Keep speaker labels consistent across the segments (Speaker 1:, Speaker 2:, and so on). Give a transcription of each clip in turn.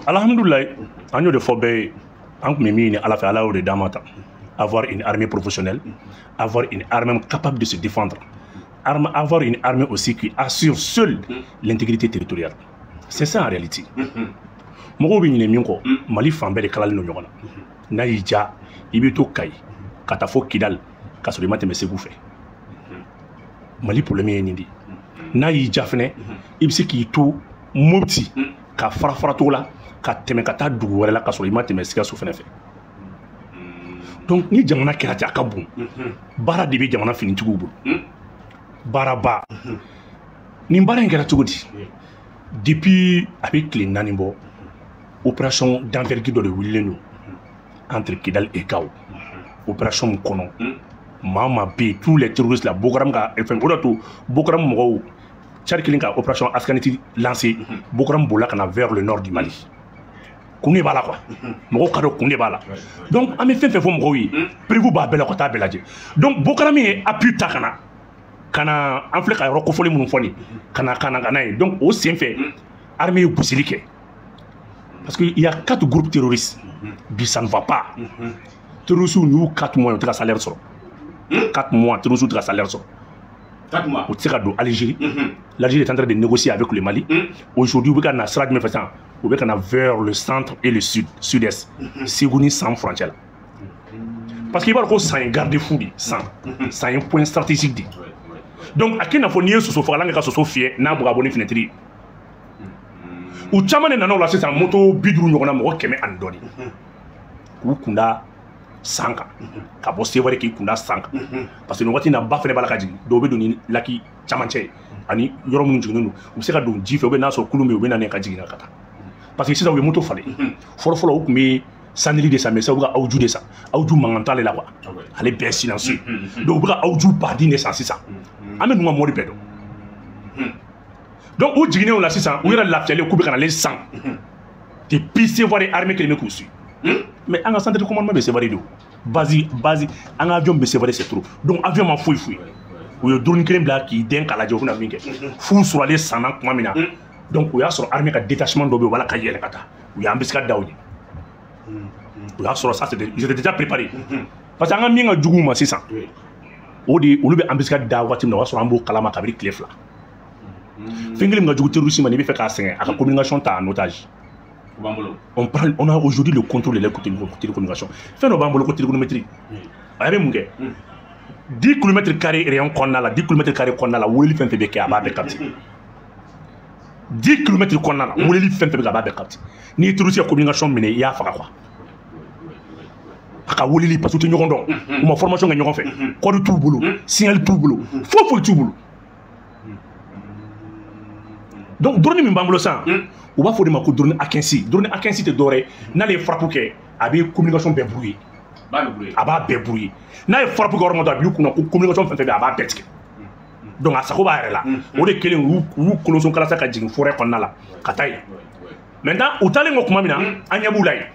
Speaker 1: Alhamdoulilah, on a de Fobé, on a mis à la fin de Damata, avoir une armée professionnelle, avoir une armée capable de se défendre, avoir une armée aussi qui assure seule l'intégrité territoriale. C'est ça en réalité. Moi, je suis Mali Fambé de Kalal Noyona. Naïja, Ibito Kai, Katafo Kidal, Kasolima Temesegoufe. Mali pour le mien indi. Naïja Fene, Ibsi Kitou, Mouti, Ka Farafratola. Ka teme ka taa dugu wɛrɛ la ka sɔrɔ i ma tɛmɛ Sikaso fɛnɛ fɛ. Donc ni jamana kɛra ten a ka bon baara de bɛ jamana finitigiw bolo baaraba nin baara in kɛra cogo di depuis a bɛ tile 4 bɔ opération d'envergure dɔ de wililen don entre Kidal et Gao opération min kɔnɔ maa maa bɛ yen tous les terroristes la Boko Haram ka fɛn o de to Boko Haram mɔgɔw Tchad kelen ka opération Askaniti lancé Boko Haram bolila ka na vers le nord du Mali. Koune bala quoi. Moko kado koune bala. Donc on me fait fo moko yi. Prévu ba bela ko ta bela je. Donc Boko Haram est appui ta kana en fait ka roko foli mun foni. Kana donc au sein fait armée goussilike. Parce qu'il y a 4 groupes terroristes. Bi ça ne va pas. Terroristes nous 4 mois de salaire sur. 4 mois terroristes de salaire sur.
Speaker 2: 4 mois.
Speaker 1: Au Tirado, Algérie. L'Algérie est en train de négocier avec le Mali. Aujourd'hui, vous avez vers le centre et le sud-est. Ségouni sans frontière. Parce qu'il va y avoir un garde-fou, c'est un point stratégique. Donc, à qui n'a pas nié ce sofa, là, ce sofa, n'a pas abonné fenêtre. Ou Tchaman n'a pas c'est un moto bidou, nous avons qu'à andoni. Ou Kunda. Sanka ka bo sevare ki kunda sanka parce que no wati na ba fene bala kaji do be doni laki chamanche ani yoro mun jiginu u se ka don jife o be na so kulumi o be na ne ka jigina kata parce que c'est ça o moto fale folo o kuma sanili de sa mais ça o ga awju de sa awju mangantale la quoi ale be silencieux do o ga awju badi ne sans ça ame numa mori bedo donc o jigine o la sisa o yera lafiale ku be kana les 100 de pisse voir armée que me kusu. Mais en centre de commandement de Sévaré, base, en avion de Sévaré, c'est trop. Donc, avion m'a fouille. Ou le drone qui denk à la Diofuna Vinke. Fou sur les 100 ans, donc, il y a sur l'armée de détachement de Voilà Kaye Kata. Il y a un biscuit d'Aoudi. Il y a sur ça, ils étaient déjà préparés. Parce qu'en mis un Djougou, c'est ça. Ou le ambiscat d'Aouati, nous avons sur un beau Kalama Kabri Clefla. Finglim n'a joué Russie, mais il fait qu'à 5 à la communication en otage. On a aujourd'hui le contrôle de la télécommunication. Fait nos bambolo côté télécométrie. Avec mon gars. 10 km² rayon konnala, 10 km² konnala, woli fen febe ke ababe kapti. 10 km konnala, woli fen febe ababe kapti. Ni turusi communication mine ya faka quoi. Aka woli parce que ñogon don. Ma formation nga ñogon fait. Code tout boulot, signal tout boulot. Faut tout boulot. Donc drone mi bambolo ça. On va faire des macros drone Akensi. Drone Akensi te doré. N'a les frappes que avec communication bien brouillée. Aba bien brouillée. N'a les frappes que on a vu qu'on a communication fait aba bête. Donc à ça qu'on va là. On est quel ou coloson kala ka jing forêt qu'on a là. Kataï. Maintenant au talent ko kuma mina anya bulay.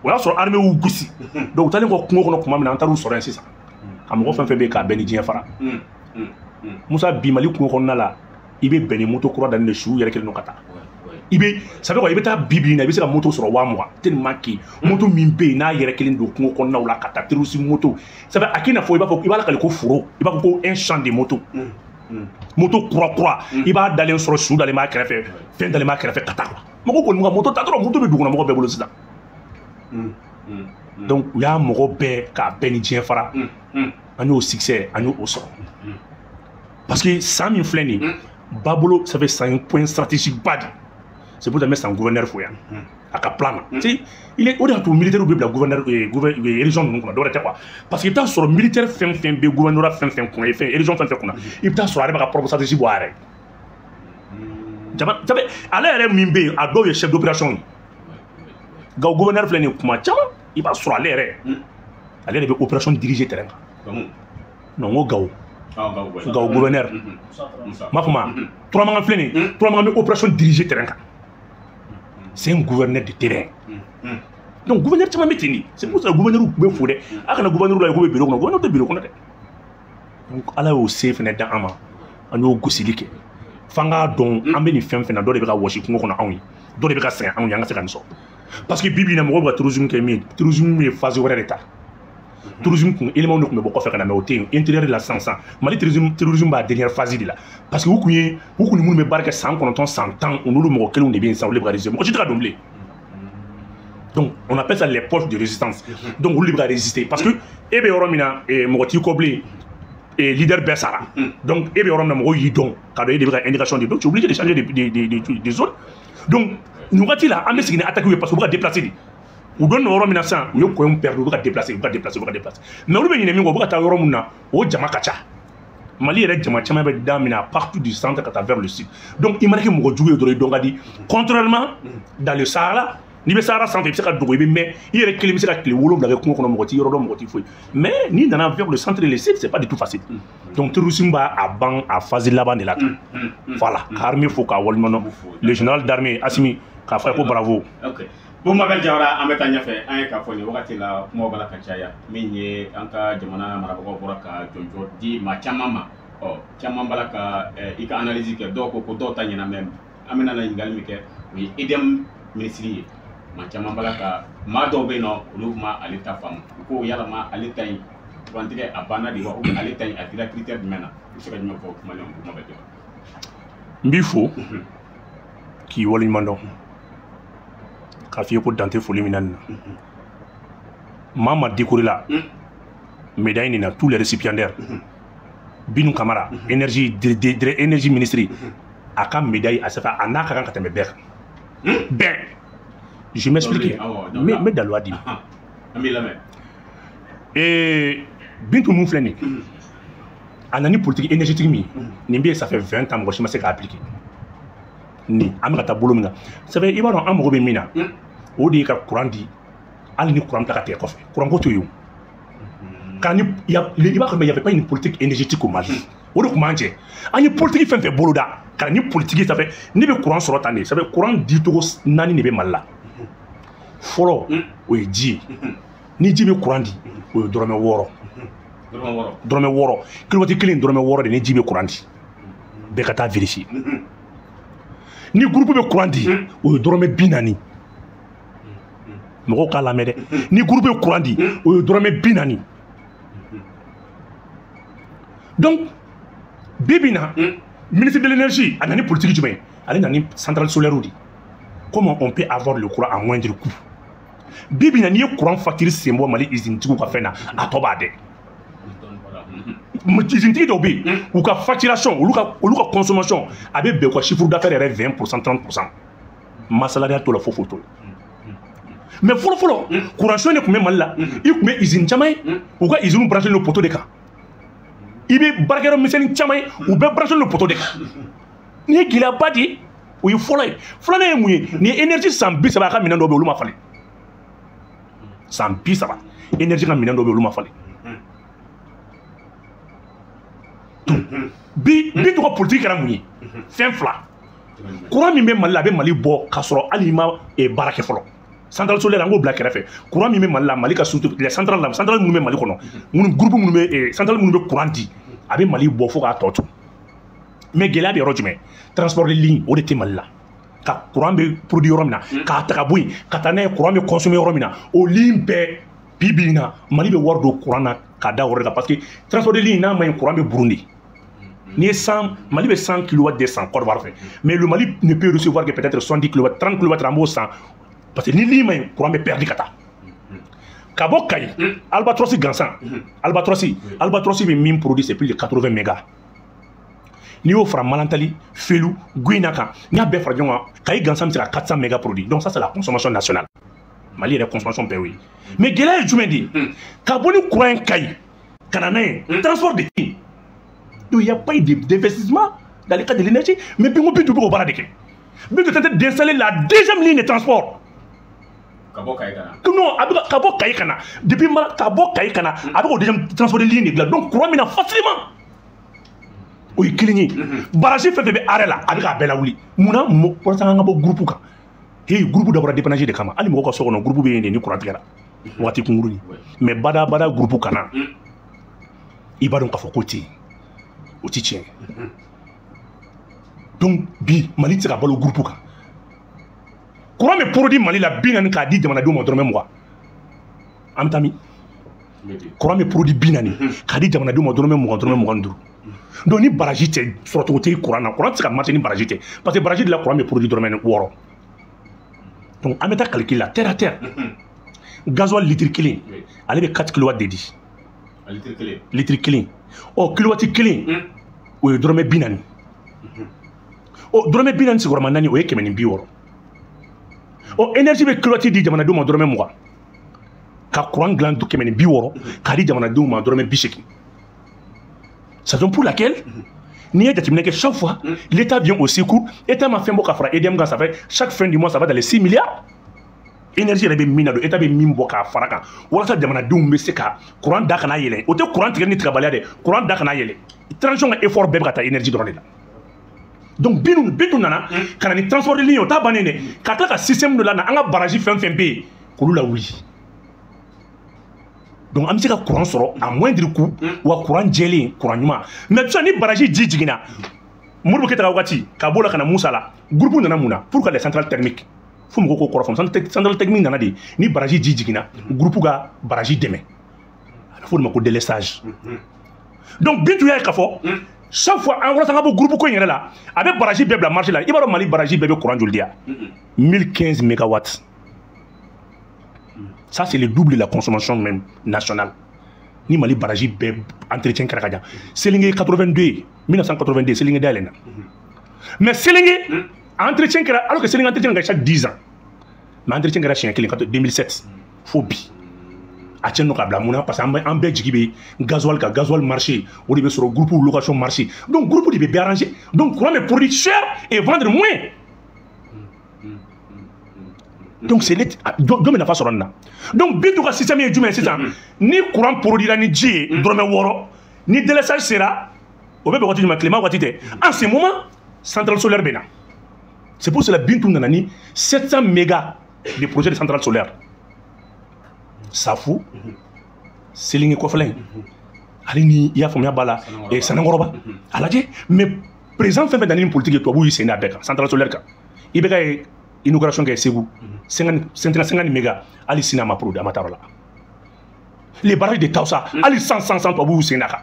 Speaker 1: On a sur armée ou goussi. Donc au talent ko kuma mina antaru sur ainsi ça. Am ko fait be ka beni dien fara. Musa bimali ko na la. Ibe beni moto kura dans le chou yere kel no kata. Ibe ça veut quoi ibe ta bibi na ibe se la moto sur wa mois tellement que moto mimbe na yere kelen do ko na wala kata terusi moto ça veut akina fo iba la kale ko furo iba ko un champ de moto moto croix iba d'aller sur chou d'aller ma krefe fin d'aller ma krefe kata moko ko moto ta trop moto be duguna moko be bolo sida donc ya moko be ka beni dien fara anyo succès anyo au sort parce que 100 000 fleni babolo ça fait 5 points stratégiques bad. C'est pour te mettre en gouverneur fouya. À ka plan. Il est au-delà tout militaire ou bien gouverneur région nous quoi. Parce que tant sur militaire fin be gouverneur fin qu'on fait région fin qu'on a. Il tant sur arriver à propre stratégie boire. J'avais aller mimbe à do chef d'opération. Ga gouverneur fleni kuma chama, il va sur aller. Aller de opération dirigée terrain. Non au gao. Gao gouverneur. Ma fama 3 mois fleni, 3 mois opération dirigée terrain. C'est un gouverneur de terrain. Donc, gouverneur, tu m'as mis. C'est pour ça que le gouverneur peut fouler. Ah, quand le gouverneur a un bureau, le gouverneur a un bureau. Donc, Allah est au safe, dans Ama. On est au Goussilike. fanga don an bɛ nin fɛn fɛn na dɔ de bɛ ka wɔsi kungo kɔnɔ anw ye dɔ de bɛ ka sɛgɛn anw ye an ka se ka nin sɔrɔ parce que bibi in na mɔgɔw bɛ ka tourisme kɛ min ye tourisme ye phase wɛrɛ de ta tourisme kun élément de kun bɛ bɔ kɔfɛ ka na mais o tɛ yen intérieur de la sisan Mali tourisme b'a dernière phase de la parce que u kun ni minnu bɛ baara kɛ san 9 san 10 u n'olu mɔgɔ kelenw de bɛ yen sisan olu de bɛ ka résister mɔgɔ si tɛ ka don bilen donc on appelle ça les poches de résistance donc olu de bɛ ka résister parce que e bɛ yɔrɔ min na mɔgɔ t'i kɔ bilen leader bɛɛ sara donc e bɛ yɔrɔ min na mɔgɔw y'i dɔn ka dɔn e de bɛ ka indication di donc tu es obligé de changer des zones donc nin wagati la an bɛ sigi ni attaque ye parce que u bɛ ka déplacer de u dɔn yɔrɔ min na sisan u ye coin perdu u bɛ ka déplacer mais olu bɛ ɲinɛ min kɔ u bɛ ka taa yɔrɔ min na o jama ka ca Mali yɛrɛ jama caman bɛ da min na partout du centre ka taa vers le sud donc i mana kɛ mɔgɔ jugu ye dɔrɔn i dɔn ka di contrairement dans le Sahara n'i bɛ Sahara sanfɛ i bɛ se ka dogo i bɛ mɛn i yɛrɛ kelen bɛ se ka tile 7 kɛ kungo kɔnɔ mɔgɔ t'i yɔrɔ dɔn mɔgɔ t'i foyi mais n'i nana vers le centre et le sud c'est pas du tout facile donc terrorisme b'a ban a phase laban de la voilà ka armée fo k'a waleɲuman dɔn le général d'armée Assimi k'a fɔ ko bravo.
Speaker 2: Boubacar Diawara an bɛ taa ɲɛfɛ an ye k'a fɔ nin wagati la kumaw b'a la ka caya min ye an ka jamana marabagaw bɔra ka jɔnjɔ di maa caman ma caman b'a la ka i ka analyse kɛ dɔw ko dɔw ta ɲɛna mais an bɛna ɲininkali min kɛ o ye EDM ministre ye maa caman b'a la ka maa dɔw bɛ yen nɔ olu ma ale ta faamu u ko yalama ale ta in kurantigɛ a banna de wa ou bien ale ta in a dira critère jumɛn na i bɛ se ka jumɛn fɔ Maliɲɛnw Boubacar Diawara.
Speaker 1: n b'i fo k'i waleɲuman dɔn k'a f'i ye ko dan tɛ foli min na nin na maa ma décoré la médaille nin na tous les récipiendaires Binu Kamara énergie énergie ministre a ka médaille a sɛfɛ a n'a ka kan ka tɛmɛ bɛɛ kan bɛɛ je m'explique n bɛ daliluwa di Bintu mun filɛ nin a nana ni politique énergétique min ye nin bɛ yen ça fait 20 ans mɔgɔ si ma se k'a appliquer nin an bɛ ka taa bolo min na ça fait i b'a dɔn an mago bɛ min na o de ye ka courant di hali ni courant ta ka tigɛ kɔfɛ courant ko to yen i b'a fɔ mais il y avait pas une politique énergétique au Mali o de tun b'an cɛ an ye politique fɛn fɛn boloda ka na ni politique ça fait ne bɛ courant sɔrɔ tan de ça fait courant di cogo 4 de bɛ Mali la fɔlɔ o ye ji ye ni ji bɛ courant di o ye dɔrɔmɛ 6 kilomètre kelen dɔrɔmɛ 6 de ni ji bɛ courant di bɛɛ ka taa vérifier ni groupe bɛ courant di o ye dɔrɔmɛ 40 mɔgɔw k'a lamɛn dɛ ni groupe bɛ courant di o ye dɔrɔmɛ 40 donc bibi na ministre de l'énergie a nana ni politique jumɛn ale nana ni centrale solaire di comment on peut avoir le courant à moindre coût bibi na n'i ye courant facture sen bɔ Mali usine tigiw ka fɛn na a tɔ b'a dɛ usine tigi dɔw bɛ yen u ka facturation olu ka consommation a bɛ bɛn u ka chiffre d'affaires yɛrɛ 20% 30% masalariya t'o la fo t'o la mais fɔlɔ courant de tun bɛ Mali la i tun bɛ usine caman ye u ka usine branché no poteau de kan i bɛ baarakɛyɔrɔ misɛnnin caman ye u bɛɛ branché no poteau de kan nin ye gɛlɛyaba de ye o ye fɔlɔ ye filanan ye mun ye nin ye énergie san 30 a ka minɛn dɔw bɛ yen olu ma falen san 30 énergie ka minɛn dɔw bɛ yen olu ma falen bi tɔgɔ politique kɛra mun ye fɛn fila courant min bɛ Mali la a bɛ Mali bɔ k'a sɔrɔ hali i ma baara kɛ fɔlɔ centrale solaire an k'o bila kɛrɛfɛ courant min bɛ Mali la Mali ka surtout les centrales minnu bɛ Mali kɔnɔ groupe minnu bɛ centrale minnu bɛ courant di a bɛ Mali bɔ fo k'a tɔ to mais gɛlɛya bɛ yɔrɔ jumɛn transport de ligne o de tɛ Mali la ka courant bɛ produit yɔrɔ min na k'a ta ka bɔ yen ka taa n'a ye courant bɛ consommer yɔrɔ min na o ligne bɛɛ bi in na Mali bɛ wari don courant na k'a da o yɔrɔ de kan parce que transport de ligne n'a ma ɲi courant bɛ Burundi ni Mali bɛ 100 kW de san Côte d'Ivoire fɛ mais le Mali ne peut recevoir que peut-être 70 kW 30 kW an b'o san parce que ni ligne ma ɲi courant bɛ perdu ka taa ka bɔ Kayi Albatrosi gansan Albatrosi bɛ min produit c'est plus de 80 mégas n'i y'o fara Malantali Felu Guina kan n'i y'a bɛɛ fara ɲɔgɔn kan Kayi gansan bɛ se ka 400 mégas produit donc ça c'est la consommation nationale Mali yɛrɛ consommation bɛɛ y'o ye mais gɛlɛya ye jumɛn de ye ka bɔ ni courant in Kayi ka na n'a ye transport de tɛ yen donc il n'y a pas eu d'investissement dans le cadre de l'énergie mais Bintu bɛ k'o baara de kɛ Bintu est en train d'installer la deuxième ligne de transport.
Speaker 2: Non,
Speaker 1: ka bɔ Kayi ka na depuis ka bɔ Kayi ka na a bɛ k'o deuxième transport de ligne de dilan donc courant mina facilement o ye kelen ye barrage fɛn fɛn bɛ arrêt la a bɛ k'a bɛɛ lawuli munna walasa an ka bɔ groupe kan groupe dabɔra dépannage de kama hali mɔgɔw ka so kɔnɔ groupe bɛ yen de ni courant tigɛra waati kunkurunin mais bada groupe kana i b'a dɔn k'a fɔ ko tɛ yen o ti tiɲɛ Donc bi Mali tɛ ka balo groupe kan courant bɛ produit Mali la bi naani k'a di jamanadenw ma dɔrɔmɛ 20 an bɛ taa min courant bɛ produit bi naani k'a di jamanadenw ma dɔrɔmɛ 20 dɔrɔmɛ 25 donc ni baraji tɛ sɔrɔcogo tɛ courant na courant tɛ se ka marcher ni baraji tɛ parce que baraji de la courant bɛ produit dɔrɔmɛ 6 donc an bɛ taa calcul la terre à terre gasoil litre kelen ale bɛ 4 kW de di litre kelen ɔ kilowati kelen o ye dɔrɔmɛ 40 ɔ dɔrɔmɛ 40 sigiyɔrɔma 4 o ye 160 ɔ énergie bɛ kilowati di jamanadenw ma dɔrɔmɛ 20 ka courant dilan 160 k'a di jamanadenw ma dɔrɔmɛ 80 c'est donc pour laquelle n'i ye jateminɛ kɛ chaque fois l'état vient au secours état ma fɛn bɔ ka fara EDM kan ça fait chaque fin du mois ça va dans les 6 milliards énergie yɛrɛ bɛ min na don état bɛ min bɔ k'a fara kan walasa jamanadenw bɛ se ka courant da kana yɛlɛ o tɛ courant tigɛ ni tigɛbaliya dɛ courant da kana yɛlɛ transition ka effort bɛɛ bɛ ka taa énergie dɔrɔn de la donc bintu nana ka na ni transport de ligne o t'a bannen dɛ ka tila ka système dɔ la na an ka barrage fɛn fɛn bɛ yen k'olu lawuli donc an bɛ se ka courant sɔrɔ à moindre coût wa courant jɛlen courant ɲuman mais sisan ni barrage ji jiginna Modibo Keyita ka wagati k'a b'o la ka na Musa la groupe nana mun na pour que les centrales thermiques fo mɔgɔw k'o kɔrɔ faamu centrale technique nana de ni baraji ji jiginna groupe ka baraji dɛmɛ a bɛ fɔ o de ma ko délestage donc Bintu y'a ye k'a fɔ chaque fois an walasa an ka bɔ groupe ko in yɛrɛ la a bɛ baraji bɛɛ bila marché la i b'a dɔn Mali baraji bɛɛ bɛ courant joli di yan 1015 mégawatts ça c'est le double de la consommation même nationale ni Mali baraji bɛɛ entretien kɛra ka jan Selinge 1982 Selinge dayɛlɛnna mais Selinge entretien kɛra alors que Selinge entretien kɛra chaque 10 ans mais entretien kɛra siɲɛ kelen 2007 fo bi a tiɲɛ don k'a bila mun na parce que an bɛɛ jigi bɛ gasoil kan gasoil marché o de bɛ sɔrɔ groupe location marché donc groupe de bɛ bɛɛ arranger donc courant bɛ produire cher et vendre moins donc c'est dɔ bɛ nafa sɔrɔ nin na donc Bintu ka système ye jumɛn ye sisan ni courant produira ni ji ye dɔrɔmɛ 6 ni délestage sera o bɛ bɛn waati jumɛn tilema waati tɛ en ce moment centrale solaire bɛ na c'est pour cela Bintu nana ni 700 mégas de projet de centrale solaire Safu Selinge kɔfɛla in ale ni i y'a faamuya b'a la Sanakɔrɔba a lajɛ mais président fɛn fɛn nana ni politique ye tubabuw y'i sen da bɛɛ kan centrale solaire kan i bɛ ka inauguration kɛ Segu 50 mégas hali sini a ma produit a ma taa yɔrɔ la les barrages de Tausa hali 100 tubabuw y'u sen da kan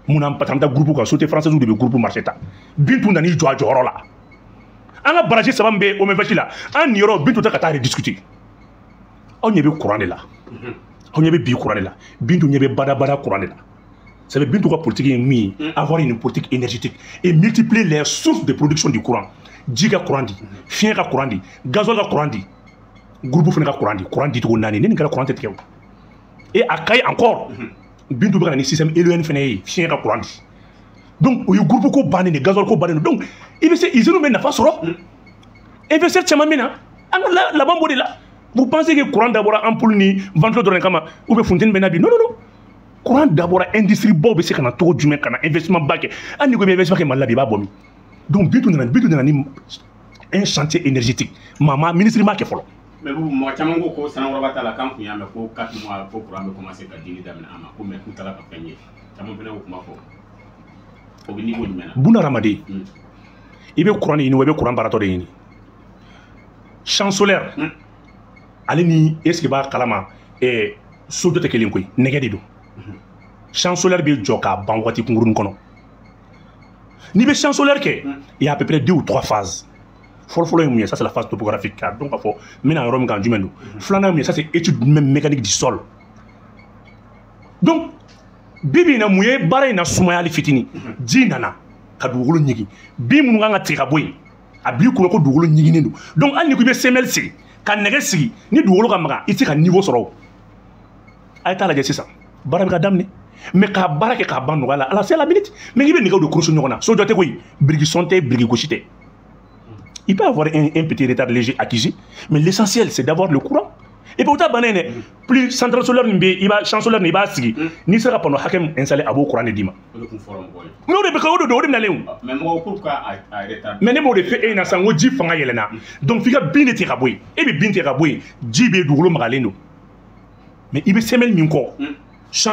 Speaker 1: mun na parce que an bɛ taa groupe kan société française de bɛ groupe marché ta Bintu nan'i jɔ a jɔyɔrɔ la an ka barrage saba min bɛ OMVG la an nin yɔrɔ Bintu tɛ ka taa rediscuter aw ɲɛ bɛ courant de la aw ɲɛ bɛ bi courant de la Bintu ɲɛ bɛ badabada courant de la ça veut Bintu ka politique ye min ye avoir une politique énergétique et multiplier les sources de production du courant ji ka courant di fiɲɛ ka courant di gasoil ka courant di groupe fana ka courant di cogo 4 ne nin kɛra courant tɛ tigɛ o et a ka ye encore Bintu bɛ ka na ni système éolienne fana ye fiɲɛ ka courant di donc o ye groupe ko bannen de gasoil ko bannen donc i bɛ se usine bɛ nafa sɔrɔ investisseur caman bɛ na an ka laban b'o de la vous pensez que courant dabɔra ampoule ni ventilo dɔrɔn de kama ou bien funteni bɛ na bi non non non courant dabɔra industrie baw bɛ se ka na cogo jumɛn ka na investissement ba kɛ hali ni ko i bɛ investissement kɛ Mali la bi i b'a bɔ min donc Bintu nana ni un chantier énergétique ministre m'a kɛ fɔlɔ.
Speaker 2: mais mɔgɔ caman ko Sanakɔrɔba ta la k'an kun y'a mɛn ko 4 mois ko courant bɛ commencer ka dili daminɛ an ma ko mais k'u taara ka fɛn ye caman fana y'o kuma fɔ o bɛ niveau jumɛn na. Buna
Speaker 1: hadamaden i bɛ courant de ɲini wa i bɛ courant baaratɔ de ɲini champ solaire ale ni est ce que b'a kalama so dɔ tɛ kelen koyi nɛgɛ de don champ solaire bɛ jɔ k'a ban waati kunkurunin kɔnɔ n'i bɛ champ solaire kɛ il y a à peu près 2 ou 3 phases fɔlɔfɔlɔ ye mun ye ça c'est la phase topographique k'a dɔn k'a fɔ n bɛna yɔrɔ min kan jumɛn don filanan ye mun ye ça c'est étude mécanique du sol donc bi bi in na mun ye baara in na sumayali fitini ji nana ka dugukolo ɲigin bin minnu kan ka tigɛ ka bɔ yen a b'i kunna ko dugukolo ɲiginen don donc hali ni ko i bɛ semelle sigi ka nɛgɛ sigi ni dugukolo ka magan i tɛ se ka niveau sɔrɔ o a ye taa lajɛ sisan baara bɛ ka daminɛ mais k'a baara kɛ k'a ban nɔgɔya la ala c'est la minute mais i bɛ nɛgɛw de kurusi ɲɔgɔn na so jɔ tɛ koyi biriki sɔn tɛ biriki gosi tɛ il peut avoir un petit retard léger acquis mais l'essentiel c'est d'avoir le courant et puis o t'a bannen dɛ plus centrale solaire nin bɛ i b'a champ solaire nin i b'a sigi n'i sera ka panneau hakɛ min installer a b'o courant de d'i ma mais o de bɛ kɛ o de don o de bɛ nalen o mais mɔgɔw pour ka a retard mais ne b'o de fɔ e ɲɛna sisan ko ji fanga yɛlɛnna donc f'i ka bin de tigɛ ka bɔ yen e bɛ bin tigɛ ka bɔ yen ji bɛ dugukolo magalen don mais i bɛ semelle min kɔ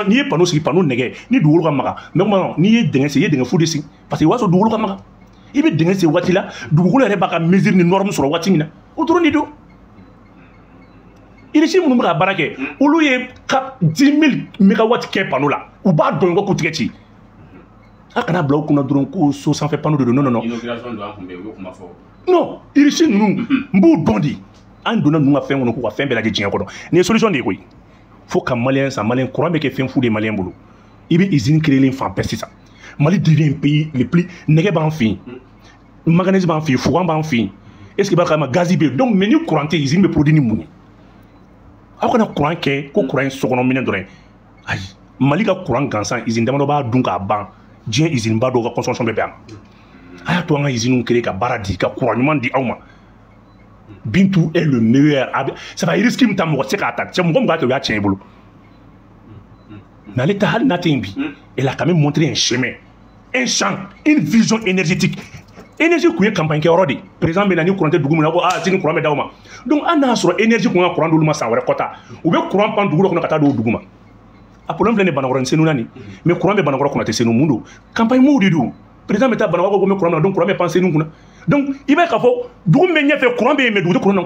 Speaker 1: n'i ye panneau sigi panneau nɛgɛ ni dugukolo ka magan mais kuma n'i ye dingɛ sigi i ye dingɛ fu de sigi parce que i b'a sɔrɔ dugukolo ka magan i bɛ dingɛ sen waati la dugukolo yɛrɛ b'a ka mesure ni norme sɔrɔ waati min na o dɔrɔn de don irisi minnu bɛ ka baara kɛ olu ye 10 000 mégawatts kɛ panneau la u b'a dɔn ko k'u tigɛ ci a kana bila u kunna dɔrɔn ko so sanfɛ panneau de don non non non
Speaker 2: inauguration don an kun bɛ yen u y'o kuma fɔ
Speaker 1: non irisi ninnu n b'u dɔn de an donna ninnu ka fɛn kɔnɔ k'u ka fɛn bɛɛ lajɛ diɲɛ kɔnɔ nin ye solution de ye koyi fo ka maliyɛn san maliyɛn courant bɛ kɛ fɛn fu de maliyɛn bolo i bɛ usine créer fan bɛɛ sisan Mali devient un pays le plus nɛgɛ b'an fɛ yen manganèse b'an fɛ yen fugan b'an fɛ yen est ce que b'a kalama gazi bɛ yen donc mais ni courant tɛ usine bɛ produit ni mun ye aw kana courant kɛ ko courant ye sokɔnɔ minɛ dɔrɔn ayi Mali ka courant gansan usine damadɔ b'a dun k'a ban diɲɛ usine ba dɔw ka consommation bɛɛ bɛ yan a y'a to an ka usine créer ka baara di ka courant ɲuman di aw ma Bintou est le meilleur ça va risque min ta mɔgɔ tɛ se k'a ta cɛ mɔgɔ min b'a kɛ o y'a tiɲɛ i bolo mais ale ta hali n'a tɛ yen bi elle a quand même montré un chemin un champ une vision énergétique énergie kun ye campagne kɛyɔrɔ de président bɛ na ni courant tɛ dugu min na ko sini courant bɛ d'aw ma donc an n'a sɔrɔ énergie kun ka courant d'olu ma san wɛrɛ kɔta u bɛ courant pan dugu dɔ kɔnɔ ka taa don o dugu ma a problème filɛ nin ye Banakɔrɔ ni Senu na nin mais courant bɛ Banakɔrɔ kunna tɛ Senu mun don campagne m'o de don président bɛ taa Banakɔrɔ ko n bɛ courant na donc courant bɛ pan Senu kunna donc i b'a ye k'a fɔ dugu min bɛ ɲɛfɛ courant bɛ yen mais dugu tɛ courant na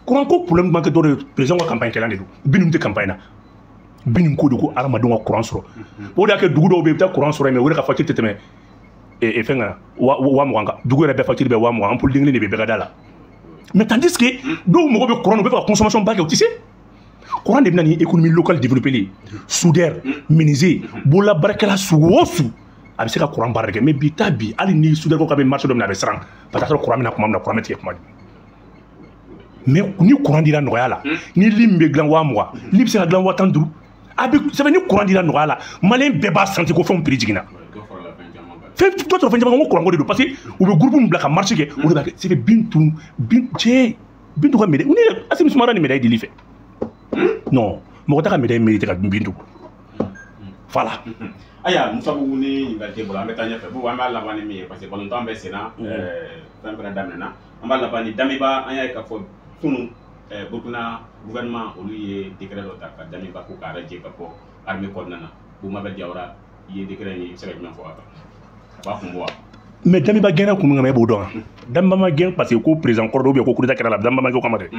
Speaker 1: courant ko problème man kɛ dɔ de ye président ka campagne kɛlan de don Bintou tɛ campagne na Bintou ko de ko hadamadenw ka courant sɔrɔ o de y'a kɛ dugu dɔw bɛ yen i bɛ taa courant sɔrɔ yen mais o de ka facture tɛ tɛmɛ fɛn kan 20,000 kan dugu yɛrɛ bɛɛ facture bɛ 20,000 ampoule den kelen de bɛ bɛɛ ka da la mais tandis que dɔw mago bɛ courant na u bɛ fɛ ka consommation ba kɛ u tɛ se courant de bɛ na ni économie locale développée soudeur menuisier bololabaarakɛla sugu o sugu a bɛ se ka courant baara kɛ mais bi ta bi hali ni soudeur ko k'a bɛ marché dɔ min na a bɛ siran parce que a sɔrɔ courant bɛ na kuma min na courant bɛ tigɛ kuma mais ni courant dira nɔgɔya la ni lit min bɛ dilan 20,000 lit bɛ se ka dilan 15,000 a bɛ c'est vrai ni courant dira nɔgɔya la maliyɛn bɛɛ b'a senti ko fɛnw prix jiginna fɛn dɔ sɔrɔ fɛn caman ko courant ko de don parce que u bɛ groupe min bila ka marché kɛ o de b'a kɛ c'est que Bintou ka médaille u ni Assimi Sumaworo ni médaille dili fɛ non mɔgɔ t'a ka médaille mérité ka dun Bintou voilà.
Speaker 2: Aya Musa Bugu ni ɲininkali t'e bolo an bɛ taa ɲɛfɛ bon an b'a laban ni min ye parce que balontan bɛ sen na fɛn fɛnɛ daminɛna an b'a laban ni Damiba an y'a ye k'a fɔ kunu Burkina gouvernement olu ye décret dɔ ta ka Damiba ko k'a radier ka bɔ armée kɔnɔna na Boumavel Diawara i ye décret nin i bɛ se ka jumɛn fɔ a kan a b'a kun bɔ wa.
Speaker 1: mais Damiba gɛnna kun min kama e b'o dɔn wa Damiba ma gɛn parce que ko président kɔrɔ dɔ ou bien ko coup d'état kɛra la Damiba ma gɛn o kama dɛ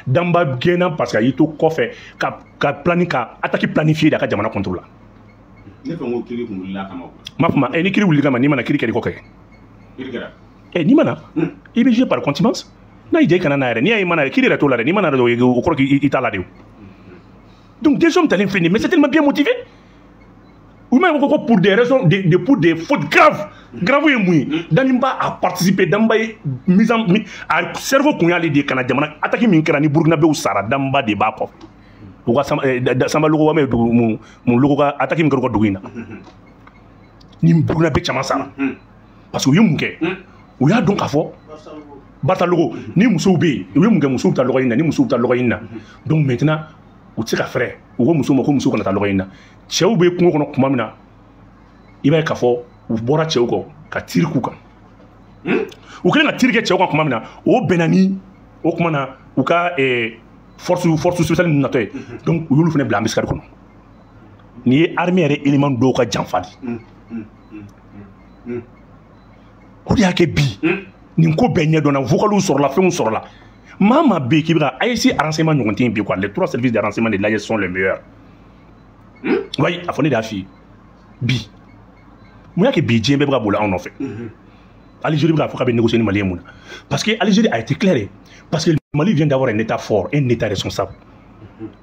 Speaker 1: Damiba gɛnna parce que a y'i to kɔfɛ ka attaque planifiée de a ka jamana contre la.
Speaker 2: ne fɛ ko kiri kun wulila kama
Speaker 1: m'a fɔ ma ni kiri wuli kama n'i mana kiri kɛ i kɔ kɛ
Speaker 2: kiri kɛra
Speaker 1: n'i mana i bɛ jouer par contumace n'a y'i diya i kana n'a yɛrɛ n'i y'a ye i mana kiri yɛrɛ t'o la dɛ n'i mana dɛ o kɔrɔ k'i t'a la de donc décision talen filɛ nin mais c'est tellement bien motivé ou même ko pour des raisons pour des fautes graves ye mun ye Damiba a participé Damiba ye a cerveau kun y'ale de kana jamana attaque min kɛra ni Burkinabéw sara Damiba de b'a kɔ u ka Samba Logo wa mun Logo ka attaque min kɛra u ka dugu in na ni Burkinabé caman sara parce que u ye mun kɛ u y'a dɔn k'a fɔ Barta Logo ni musow bɛ yen u ye mun kɛ musow bɛ taa lɔgɔ ɲini na ni musow bɛ taa lɔgɔ ɲini na donc maintenant u tɛ se ka fɛrɛ u ko musow ma ko musow kana taa lɔgɔ ɲini na cɛw bɛ kungo kɔnɔ tuma min na i b'a ye k'a fɔ u bɔra cɛw kɔ ka tiri k'u kan u kɛlen ka tiri kɛ cɛw kan tuma min na o bɛnna ni o tuma na u ka force spéciale ninnu natɔ ye donc u y'olu fana bila ambassadeur kɔnɔ nin ye armée yɛrɛ élément dɔw ka janfa de o de y'a kɛ bi nin ko bɛɛ ɲɛdɔnna vocaliw sɔrɔla fɛnw sɔrɔla maa maa bɛ yen k'i bɛ ka AEC renseignement ɲɔgɔn tɛ yen bi quoi les 3 services de renseignement de l'AES sont les meilleurs oui a fɔ ne de y'a f'i ye bi mun y'a kɛ bi diɲɛ bɛɛ bɛ ka boli anw nɔfɛ Algérie bɛ k'a fɔ k'a bɛ négocier ni Maliyɛn mun na parce que Algérie a été claire parce que le Mali vient d'avoir un état fort un état responsable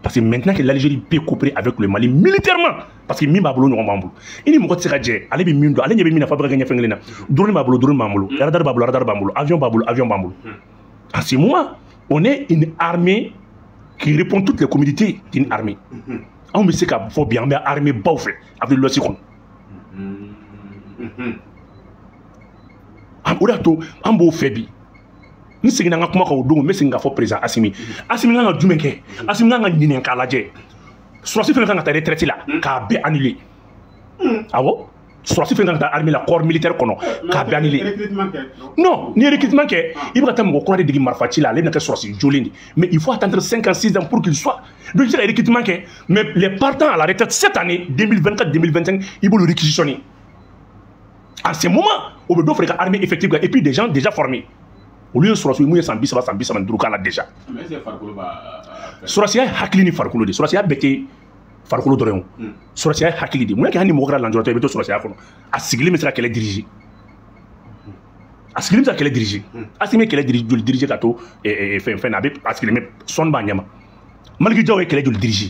Speaker 1: parce que maintenant que l'Algérie peut coopérer avec le Mali militairement parce que min b'a bolo ɲɔgɔn b'an bolo i ni mɔgɔ tɛ se ka jɛ ale bɛ min dɔn ale ɲɛ bɛ min na f'a bɛ ka kɛ ɲɛfɛn kelen na drone b'a bolo drone b'an bolo radar b'a bolo radar b'an bolo avion b'a bolo avion b'an bolo en ce moment on est une armée qui répond toutes les commodités d'une armée anw bɛ se ka fɔ bi an bɛ armée baw fɛ avec l'Ouest kɔnɔ o de y'a to an b'o fɛ bi n seginna an ka kuma kan o don n bɛ segin k'a fɔ président Assimi kan ka jumɛn kɛ Assimi kan ka ɲinɛ k'a lajɛ Surasi fɛnɛ kan ka taa retraite la k'a bɛɛ annuler awɔ Surasi fɛnɛ kan ka taa armée la corps militaire kɔnɔ k'a bɛɛ annuler non ni recrutement kɛ i bɛ ka taa mɔgɔ kura de dege marifaci la ale bɛna kɛ Surasi jolen de mais il faut attendre 5 ans 6 ans pour qu'il soit donc i bɛ se ka recrutement kɛ mais les partants à la retraite cette année 2024 2025 i b'olu réquisitionner À ce moment, on veut offrir l'armée effective et puis des gens déjà formés. Au lieu de sortir, il y a 100 là déjà.
Speaker 2: Mais c'est Farkolo
Speaker 1: Sorcier hakili ni Farkolo de. Sorcier bête Farkolo d'oreillon. Sorcier hakili de. Moi qui ai ni mogra l'endroit, tu es plutôt sorcier à fond. À sigler, mais c'est qu'elle est dirigée. À sigler, c'est qu'elle est dirigée. À sigler, qu'elle est dirigée, gâteau et fait n'abé. À sigler, mais son banyama. Malgré Dieu, qu'elle est dirigée.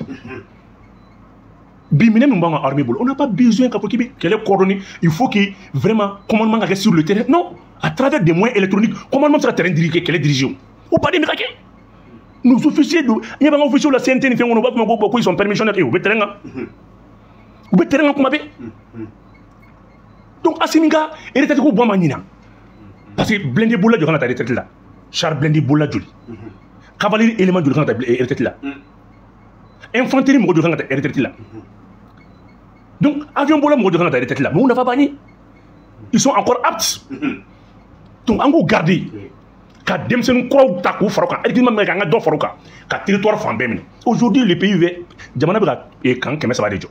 Speaker 1: On n'a pas besoin qu'elle est coordonnée. Il faut que vraiment commandement reste sur le terrain. Non, à travers des moyens électroniques, commandement sur le terrain dirigé, qu'elle est dirigée. Ou pas des miracles. Nos officiers, il y a un officier de la CNT, ils sont permissionnés. Ils ont terrain. Ils ont terrain comme ça. Donc, Asiminga, il était au bon manina. Parce que blindé boula du grand retraite là. Char blindé boula du. Cavalerie élément du grand retraite là. Infanterie du grand retraite là. Donc, avion bola mo de la tête là, mais on n'a pas banni. Ils sont encore aptes. Donc, on va garder. Quand Demsen Kro Taku Faroka, Edima Meganga do Faroka, quand territoire Fambem. Aujourd'hui, le pays veut. Jamana et quand Kemes va de Jo.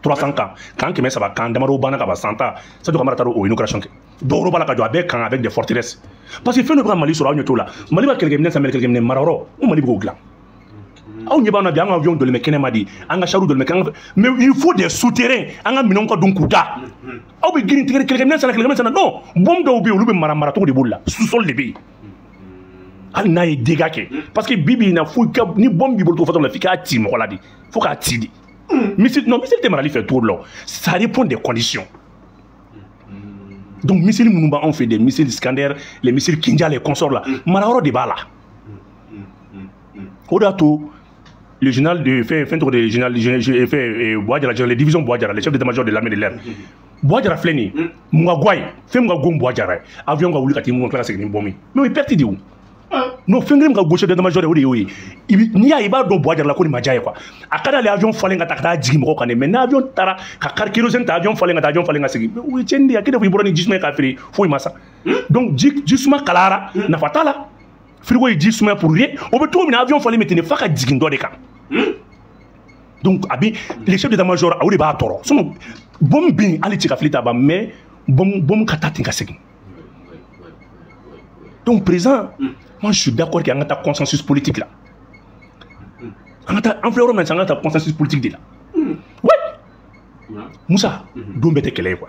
Speaker 1: 300 ans. Quand Kemes va, quand Damaro Banaka va 100 ans, ça doit marcher au inauguration. Doro Balaka doit avec des forteresses. Parce que fait le grand Mali sur la là. Mali va quelqu'un n'a jamais quelqu'un Maroro, ou Mali Bogla. On y va bien un avion de le Mekenamadi, un charou de le Mekan, mais il faut des souterrains, un minonka d'Unkouda. Ah oui, quelqu'un non, bombe d'Obi ou le Maramarato de Boula, sous-sol de pays. Elle n'a été dégagée. Parce que Bibi n'a fouillé ni bombe pour faire la fille à Tim, on l'a dit. Faut qu'à Tidi. Missile, non, missile de Marali fait tout là. Ça répond des conditions. Donc, missiles Moumba, on fait des missiles Iskander, les missiles Kinja, les consorts là. Mararo de Bala. Odato. Le général de les divisions Boadjara, les chefs d'état-major de l'armée de l'air. Boadjara Fleni, Mouagouaï, fait Mouagoum Boadjara, avion Gaouli Kati Mouakla Bomi. Mais il perd d'où? Non, Fengrim Gauche d'état-major de Oudi. Il n'y a pas de Boadjara la Koni Madjaï quoi. À cada l'avion fallait attaquer Jim Rokane, mais l'avion Tara, car Kérosène, avion fallait à Segi. Oui, tiens, il y a quelques fois qui disent Kafri, Fouy Massa. Donc, Jisma Kalara, Nafatala. Frigo dit souma pour rien. On peut trouver un avion fallait mettre une fac à Digindo de cas. Donc, les chefs d'état-major a eu des toro. Son bon bin ali tika flita ba mais bon katati kaseki. Donc présent, moi je suis d'accord qu'il y a un consensus politique là. En fleur mais un consensus politique là. Ouais. Moussa, donc bête qu'elle quoi.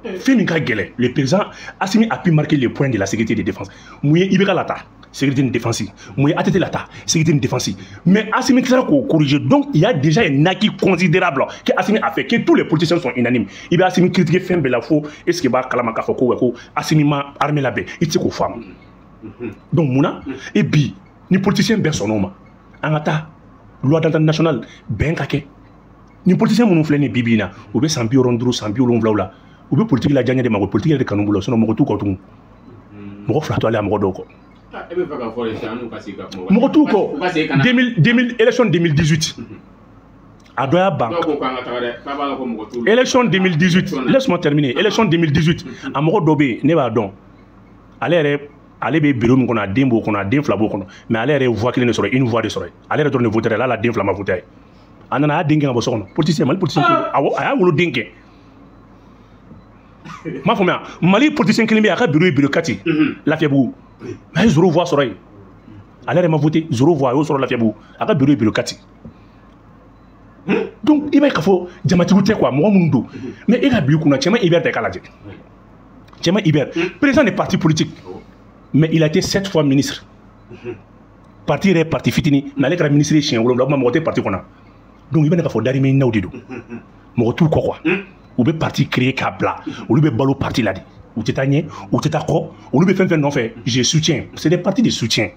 Speaker 1: Le président Assimi a pu marquer les points de la sécurité et de défense. Mouye Ibeka Lata, sécurité défensive. Mouye Atete Lata, sécurité défensive. Mais Assimi qui sera corrigé. Donc il y a déjà un acquis considérable que Assimi a fait, que tous les politiciens sont unanimes. Il va Assimi critiquer fin Belafo, est-ce qu'il va Kalamaka Foko, Assimi m'a armé la baie, il tire aux femmes. Donc Mouna, et puis, ni politicien ben son nom. Angata, loi d'entente nationale, ben kake. Ni politicien mon flène bibina, ou bien sans bio rondro, sans bio longvlaula. Ou bien politique la dernière de ma politique de Kanouboula, sinon mon retour quand on me reflète aller à Morodoko. Mon retour quoi 2000 élection 2018. À Doya Bank. Élection 2018. Laisse-moi terminer. Élection 2018. À Morodobé, Nevadon. Allez, bureau, qu'on a des mots, qu'on a des flabos, mais allez, voix qu'il ne serait une voix de soleil. Allez, retourner voter là, la déflamme à voter. On a un dingue à vos sons. Politicien, mal politicien. Ah, vous le dingue. Ma femme, Mali politicien qui a bureau bureaucratique, la fiabou. Mais zéro voix sur elle. Elle m'a voté, zéro voix sur la fiabou. Elle a bureau bureaucratique. Donc, il va y avoir des quoi, moi, Mundo. Mais il a bu qu'on a Tchema Iber de Kaladje. Tchema Iber, président des partis politiques. Mais il a été 7 fois ministre. Parti fitini, n'allait que la ministre des chiens, ou l'on a parti qu'on a. Donc, il va y avoir des d'Arimé Naudido. Mon retour quoi. Ou bien parti créé Kabla, ou bien ballot parti là. Ou t'es tagné, ou t'es d'accord, ou bien fait non fait, je soutiens. C'est des partis de soutien.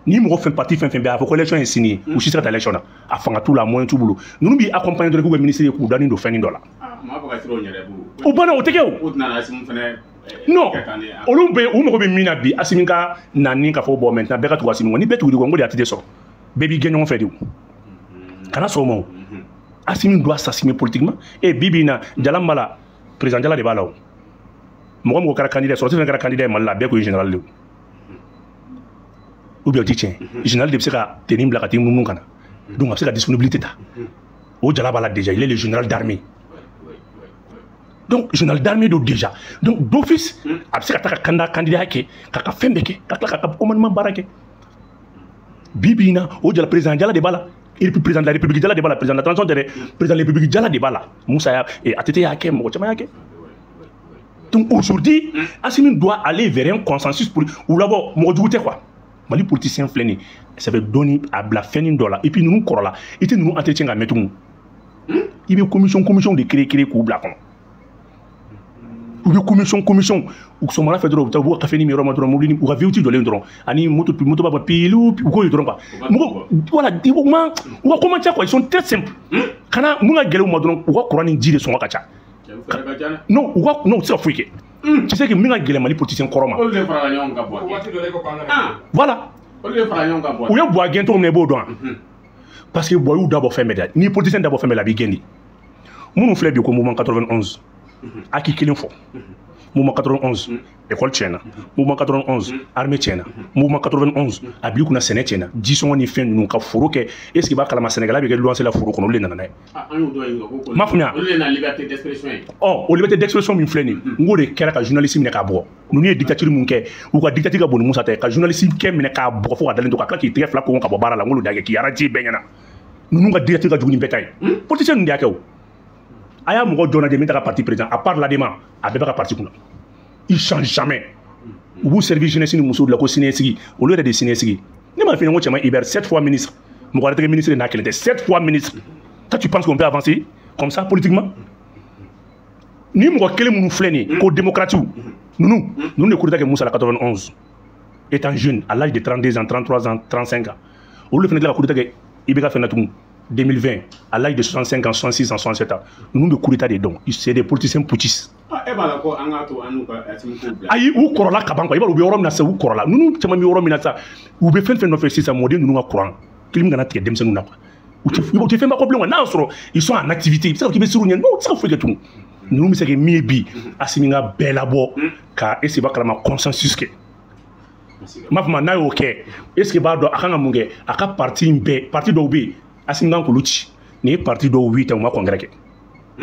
Speaker 1: Ni mon fait parti fait bien, faut que l'élection est signée, ou si c'est l'élection là, afin tout la moyen tout boulot. Nous nous accompagnons de le ministère pour donner nos fins $. Ou bien on t'es non, on be ou me minabi, asiminka nani ka fo bo maintenant, beka to asimingo ni betu di gongo di atide so. Baby gagnon fait du. Kana so mo. Assimi doit s'assumer politiquement et Bibina Jalambala président de la Balao. Moi mon candidat sorti un candidat mal la bec au général. Ou bien tiens, général de Pseka tenim la katim mou kana. Donc après la disponibilité ta. Au Jalabala déjà, il est le général d'armée. Donc, général d'armée déjà. Donc, d'office, après, il y a un candidat qui a fait un commandement baraké. Bibina, au président Diala de Bala, et puis président de la République Diala de Bala, président de la transition de président de la République Diala de Bala, Moussa et Atete Yake, Mochama Yake. Donc, aujourd'hui, Assimi doit aller vers un consensus pour. Ou d'abord, Moudjouté quoi. Mali politicien fléni, ça veut donner à la fin d'une dollar. Et puis, nous, là, et nous entretiens à mettre. Il y a une commission de créer Koubla. Ou une commission ou sont malades fait drôle tu vois café numéro madron moulini ou aviouti de l'endron ani moto pas pilou ou quoi ils pas voilà ou comment ça quoi ils sont très simples kana munga gele ou madron ou courant ni dire son kacha non ou non c'est africain tu sais que munga gele mali politicien koroma voilà ou ya bois gento me bodon parce que boyou d'abord fait média ni politicien d'abord fait la bigendi mon frère bi ko mouvement 91 Aki killing for mouvement 91 école tchène mouvement 91 armée tchène mouvement 91 abli kuna séné tchène disons ni fin nous ka foro ke est-ce qu'il va kala Sénégal avec lancer la foro kono le nana ma fumia
Speaker 2: la liberté d'expression
Speaker 1: oh liberté d'expression min fleni ngore kera ka journalisme ne ka bo nous ni dictature mun ke ou ka dictature ka bon musa te ka journalisme ke min ka bo fo ka dalen to ka ki très fla ko ka bo bara la ngolo dage ki yarati benyana nous ka dictature ka juguni betay politicien ndia ke Aya Mougo Dona de Mita parti président, à part l'adément, à Bébé parti kuna. Il ne change jamais. Vous servez jeunesse ni Moussou de la Cinési, au lieu de Cinési. Ne m'a fait un mot, Iber 7 fois ministre. Mougo était ministre de Nakel, 7 fois ministre. Toi, tu penses qu'on peut avancer comme ça politiquement? Ni Mougo Kele Mounou Fléni, co démocratique. Nous ne courons que Moussa à 91. Étant jeune, à l'âge de 32 ans, 33 ans, 35 ans. Au lieu de la cour de Ibeka Fenatou. 2020, à l'âge de 65 ans, 66 ans, 67 ans, nous ne courons pas des dons. C'est des politiciens poutistes. Aïe, ou Korola Kabanko, il va oublier Orom Nasa ou Korola. Nous, tu m'as mis Orom Nasa. Ou bien faire nos fils à modèle, nous courant. Qu'il m'a dit, Demsen Napa. Ou tu fais ma problème, ils sont en activité. C'est ça qui me sourit. Non, c'est ça qu'il faut que tout. Nous, c'est que Miébi, Assimina Bellabo, car et c'est pas clairement consensus. Ma na ok. Est-ce que Bado Akangamunge, Aka parti B, parti d'Obi. Asingan Koulouchi, n'est parti de 8 ans au congrès.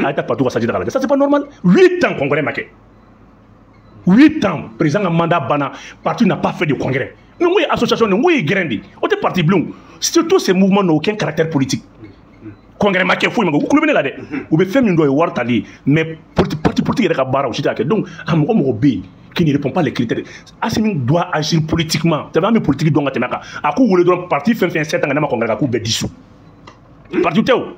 Speaker 1: Ça, c'est pas normal. 8 ans congrès maquet. 8 ans, président mandat Bana, parti n'a pas fait de congrès. Nous, association, nous, Grendi. On est parti bleu. Surtout ces mouvements n'ont aucun caractère politique. Congrès maquet, vous pouvez là. Vous pouvez faire une doigt Wartali, mais parti politique est à barre au donc, à mon B. Qui ne répond pas les critères. Assimi doit agir politiquement. C'est vraiment politique dont on a à coup vous le parti fait 7 ans à congrès à coup de dissous. Parti Théo,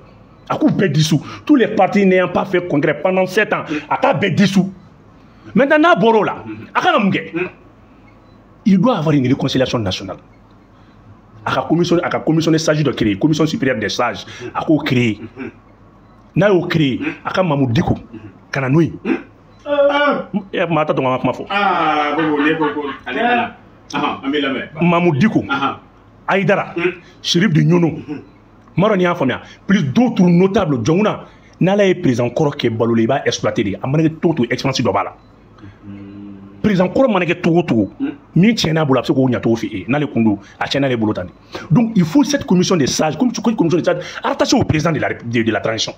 Speaker 1: à coup de dissous. Tous les partis n'ayant pas fait congrès pendant 7 ans, à coup de dissous. Maintenant, Boro là, il doit avoir une réconciliation nationale. À la commission des sages de créer, commission supérieure des sages, à quoi créer. N'a pas créé, à quoi Mamou Dikou, Kananoui. Mamou Dikou, Aïdara, Chérif de Nyono. Maroni a plus d'autres notables Djonguna n'allait présent encore que Balolé va exploiter à manière tout expansion de Bala. Présent encore manière tout mi tiena boula ce qu'on y a tout fait n'allait kundu à tiena les boulotani. Donc il faut cette commission des sages comme tu connais commission des sages attachée au président de la transition.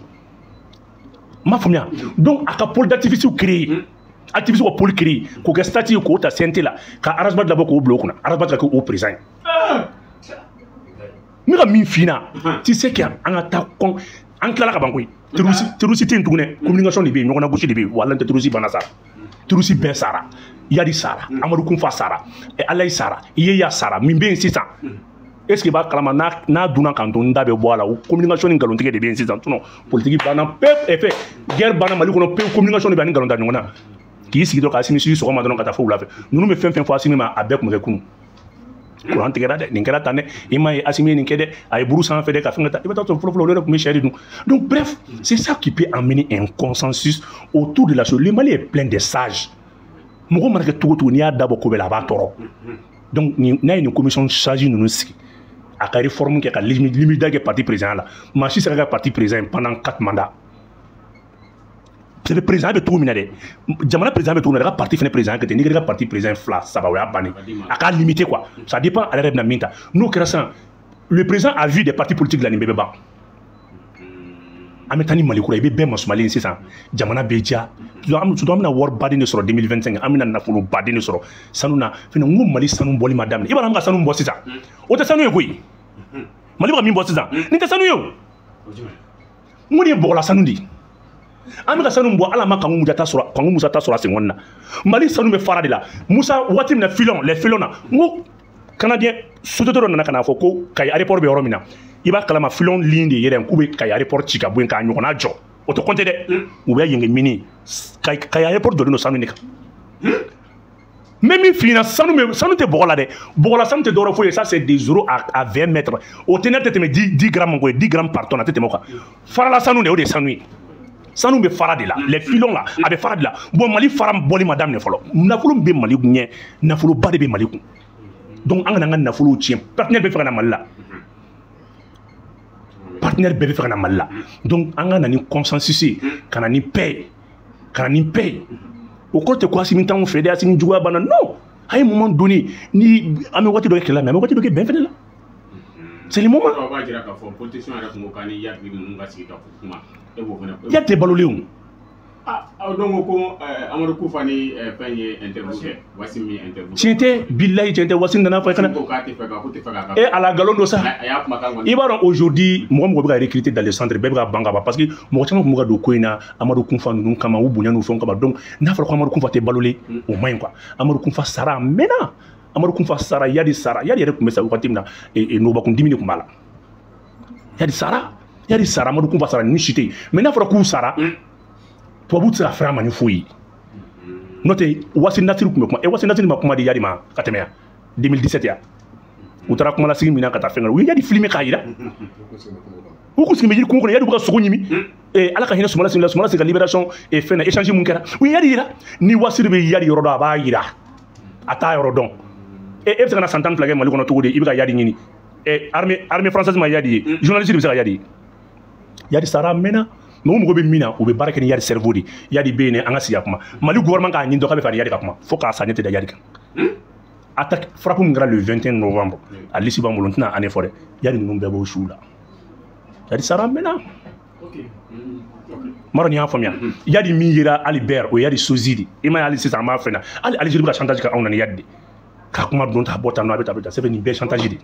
Speaker 1: Ma famille donc à capole d'activité créé activité au pôle créé qu'au statut qu'au ta santé là qu'à arrangement d'abord qu'au bloc on arrangement qu'au président. Mira min fina tu sais qu'il y a un attaque en clara ka bankoy terusi tin tugune communication de bi ñona gauche de bi wala terusi banasa terusi ben sara yadi sara amadou kumfa sara et alay sara yeya sara min ben 600 est-ce que ba kalama na duna kanto ndabe boala ou communication ngalon tike de ben 600 non politique bana pep effet guerre bana mali kono pep communication de ban ngalon da ñona ki sigi do ka sini sigi so ma don ka ta fo la fe nous me fem fois sini ma avec mo rekunu courant tigérade ninkela tane ima assimilé ninkede ay brousan fait des café ngata ibata to flo le me chéri nous donc bref c'est ça qui peut amener un consensus autour de la chose. Le Mali est plein de sages moko marque tout ni a d'abord ko bela ba toro donc ni na une commission chargée nous ski a ka réforme qui a limite que parti président là marchi sera parti président pendant 4 mandats. C'est le président de tout minade. Jamana président de tout minade, parti fin président que t'es nigérian parti président fla, ça va bani. À cas limité quoi. Ça dépend à l'arrêt de la minta. Nous créons le président a vu des partis politiques de la Nibébéba. an bɛ taa ni Mali kura i bɛ bɛɛ masumalen sisan jamana bɛ diya an bɛna wari baden de sɔrɔ 2025 an bɛna nafolo baden de sɔrɔ sanu na fɛnɛ n ko Mali sanu bɔli ma daminɛ i b'a dɔn an bɛ ka sanu bɔ sisan o tɛ sanu ye koyi Mali bɛ ka min bɔ sisan nin tɛ sanu ye o n ko nin ye bɔgɔla sanu de ye an bɛ ka sanu bɔ ala ma Kanku Musa ta sɔrɔ a senkɔni na Mali sanu bɛ fara de la Musa waati min na les filons na n ko Canadien société dɔ nana ka na fɔ ko Kayi aéroport bɛ yɔrɔ min na i b'a kalama filon ligne de yɛrɛ k'u bɛ Kayi aéroport ci ka bɔ yen k'a ɲɔgɔnna jɔ o tɛ compter dɛ u bɛ yenge mini Kayi aéroport jɔlen don sanu de kan mais min f'i ɲɛna sanu tɛ bɔgɔ la dɛ bɔgɔla sanu tɛ dɔwɛrɛ foyi ye ça c'est des 0 à 20 mètres o tɛ tɛ tɛmɛ 10 grammes ko ye 10 grammes par tonne a tɛ tɛmɛ o kan farala sanu de o de ye sanu ye sanu bɛ fara de la les filons là a bɛ fara de la bon Mali fara bɔli ma daminɛ fɔlɔ nafolo bɛ Mali kun ɲɛ nafoloba de bɛ Mali kun donc an kana an ka nafolo tiɲɛ partenaire bɛ fɛ ka na Mali la partenaire bɛɛ bɛ fɛ ka na Mali la donc an ka na ni consensus ye ka na ni paix o kɔrɔ tɛ ko Asimi t'anw fɛ dɛ Asimi juguya banna non a ye moment donné ni an bɛ waati dɔ kɛ kɛlɛ la mais an bɛ waati dɔ kɛ bɛn fɛnɛ la c'est le moment ya tɛ balolen o
Speaker 2: donc ko Amadou Koufa ni fɛn ye interview kɛ Wasimi ye interview
Speaker 1: tiɲɛ tɛ bilayi tiɲɛ tɛ Wasimi nana fɔ kana ala galon do sa i b'a dɔn aujourd'hui mɔgɔ bɛ ka recruter dans les centres bɛɛ bɛ ka ban ka ban parce que mɔgɔ caman tun bɛ ka don ko in na Amadou Koufa ninnu kama u bonya n'u fɛnw kama donc n'a fɔra ko Amadou Koufa tɛ balolen o man ɲi quoi Amadou Koufa sara a mɛnna Amadou Koufa sara Yadi yɛrɛ tun bɛ sa wagati min na nɔgɔbakundimi de tun b'a la Yadi sara Amadou Koufa sara ni si tɛ yen mais n'a fɔra k'u sara tubabu tɛ se ka fɛrɛ a ma ni foyi ye n'o tɛ Wasi Nasiri tun bɛ kuma Wasi Nasiri ma kuma di Yadi ma ka tɛmɛ yan 2017 yan u taara kumalasigi min na ka taa fɛn kɛ u ye Yadi filmer k'a jira u kun sigi bɛ yiri kungo kɔnɔ Yadi bɛ ka sogo ɲimi ala ka hinɛ Sumalasi ka libération fɛn na échange mun kɛra u ye Yadi jira ni Wasiri bɛ Yadi yɔrɔ dɔn a b'a jira a t'a yɔrɔ dɔn e bɛ se ka na san 10 kɛ Mali kɔnɔ cogo di i bɛ ka Yadi ɲini armée française ma Yadi ye journaliste bɛ se ka Yadi ye Yadi sara mɛnna mais u mago bɛ min na u bɛ baara kɛ ni Yadi cerveau de Yadi bɛ yen an ka sigi a kuma Mali gouvernement k'a ɲini dɔ k'a bɛ fɛ Yadi ka kuma fo k'a sa ɲɛ tɛ da Yadi kan attaque frappe min kɛra le 21 novembre a lisi b'an bolo n tɛna année fɔ dɛ Yadi ninnu bɛɛ b'o su la Yadi sara mɛnna maro ni y'a faamuya Yadi min yera Alibert o Yadi Sozi de i ma ye hali sisan an b'a fɛn na hali Algérie bɛ ka chantage kɛ anw na ni Yadi de k'a kuma don ta bɔ tan nɔ a bɛ ta c'est nin bɛɛ chantage de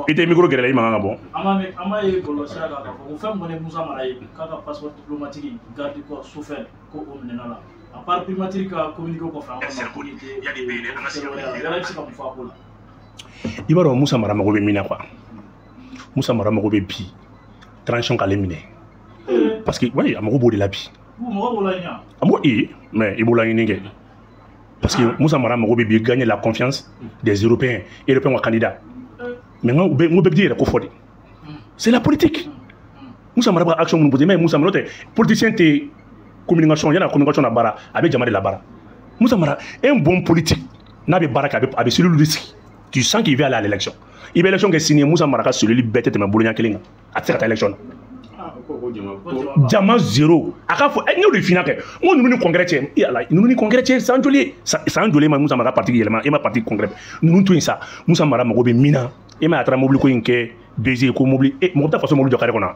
Speaker 1: i tɛ micro gɛrɛ la i man kan ka bɔ
Speaker 3: an m'a ye bɔlɔlɔsira kan k'a fɔ ko fɛn min Musa Mara ye k'a ka passeport diplomatique garde corps souffert ko o minɛna la à part primature ka communiqué kɔfɛ an ka ko nin tɛ Yadi bɛ yen an ka se yala i bɛ se ka mun fɔ a ko la
Speaker 1: i b'a dɔn Musa Mara mago bɛ min na quoi Musa Mara mago bɛ bi transition k'ale minɛ parce que oui a mago b'o de la bi
Speaker 3: mɔgɔ b'o la ɲa
Speaker 1: a mago mais i b'o laɲini kɛ parce que Musa Mara mago bɛ bi gagner la confiance des Européens ka candidats mais n ko bɛɛ bɛ di yɛrɛ ko fɔ de c'est la politique Musa Mara bɛ ka action minnu posé mais Musa Mara n'o tɛ politicien tɛ communication yan'a communication na baara a bɛ jama de la baara Musa Mara un bon politique n'a bɛ baara kɛ a bɛ cellule de sigi tu sens qu'il va aller à l'élection i bɛ élection kɛ sini Musa Mara ka cellule bɛɛ tɛ tɛmɛ boloɲɛ kelen kan a tɛ se ka taa élection na jama zéro a k'a fɔ n y'o de f'i ɲɛna kɛ n ko ninnu ni congrès cɛ ninnu ni congrès cɛ san joli ye ma Musa Mara parti yɛlɛma e ma parti congrès ninnu to yen sa Musa Mara mago bɛ min na e ma a taara mobili ko in kɛ BG ko mobili mɔgɔ bɛ taa faso mobili jɔ carré kɔnɔ